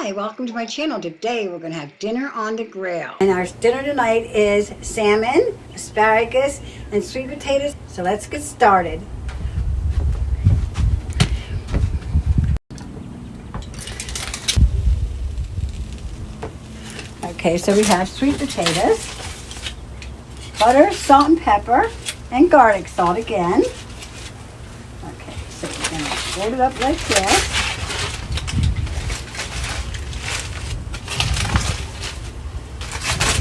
Hi, welcome to my channel. Today we're going to have dinner on the grill. And our dinner tonight is salmon, asparagus, and sweet potatoes. So let's get started. Okay, so we have sweet potatoes, butter, salt and pepper, and garlic salt again. Okay, so we're going to fold it up like this.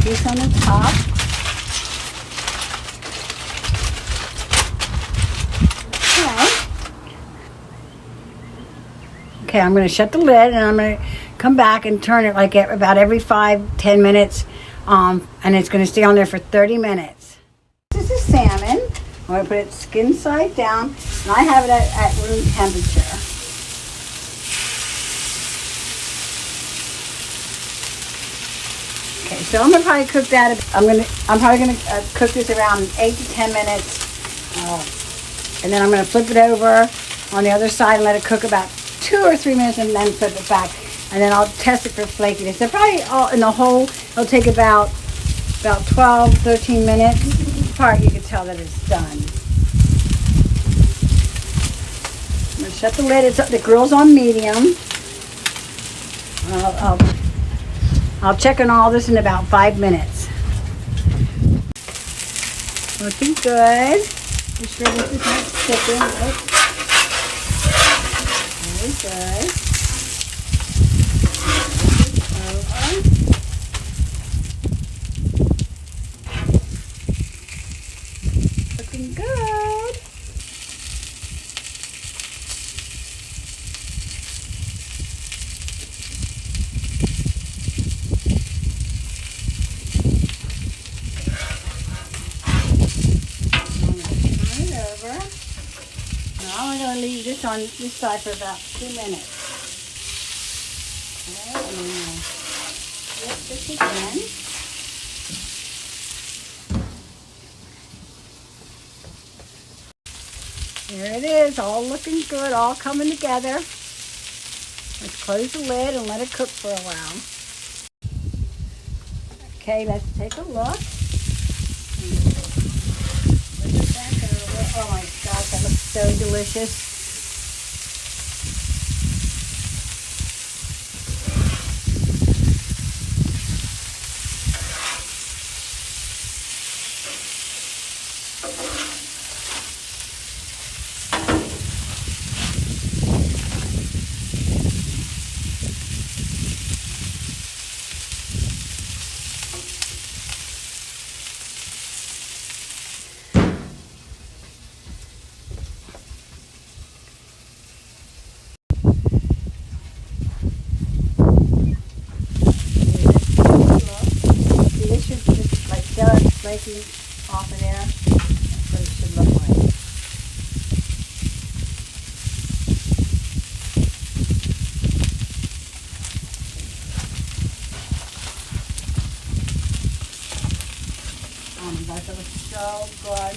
Piece on the top. Okay, I'm going to shut the lid and I'm going to come back and turn it like about every 5-10 minutes. And it's going to stay on there for 30 minutes. This is salmon. I'm going to put it skin side down, and I have it at room temperature. Okay, so I'm gonna probably cook that. I'm probably gonna cook this around 8 to 10 minutes, and then I'm gonna flip it over on the other side and let it cook about 2 or 3 minutes, and then flip it back, and then I'll test it for flakiness. So probably all in the whole, it'll take about 12, 13 minutes. Part you can tell that it's done. I'm gonna shut the lid. The grill's on medium. I'll check on all this in about 5 minutes. Looking good. Be sure this is not sticking. Right? Very good. Looking good. Now I'm going to leave this on this side for about 2 minutes. Okay, and then I'll flip this again. There it is, all looking good, all coming together. Let's close the lid and let it cook for a while. Okay, let's take a look. Oh my gosh, that looks so delicious. Flaking off of there. That's what it should look like. Oh my gosh, that looks so good.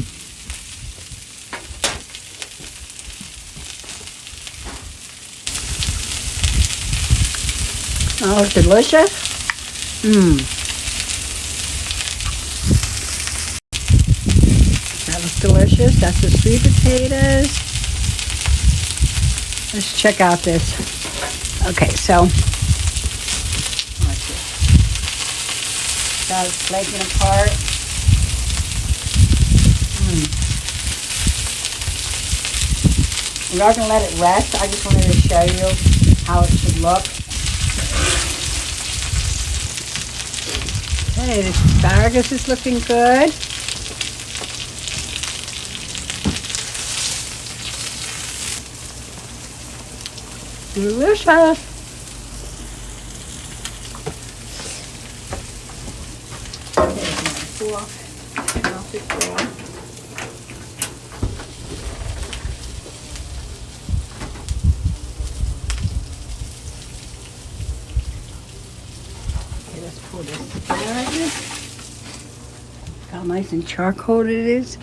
Oh, it's delicious. Delicious. That's the sweet potatoes. Let's check out this. Okay, so let's see. That's flaking apart. We're not going to let it rest. I just wanted to show you how it should look. Okay, the asparagus is looking good. Delicious. Okay, let's pour this asparagus. How nice and charcoal it is.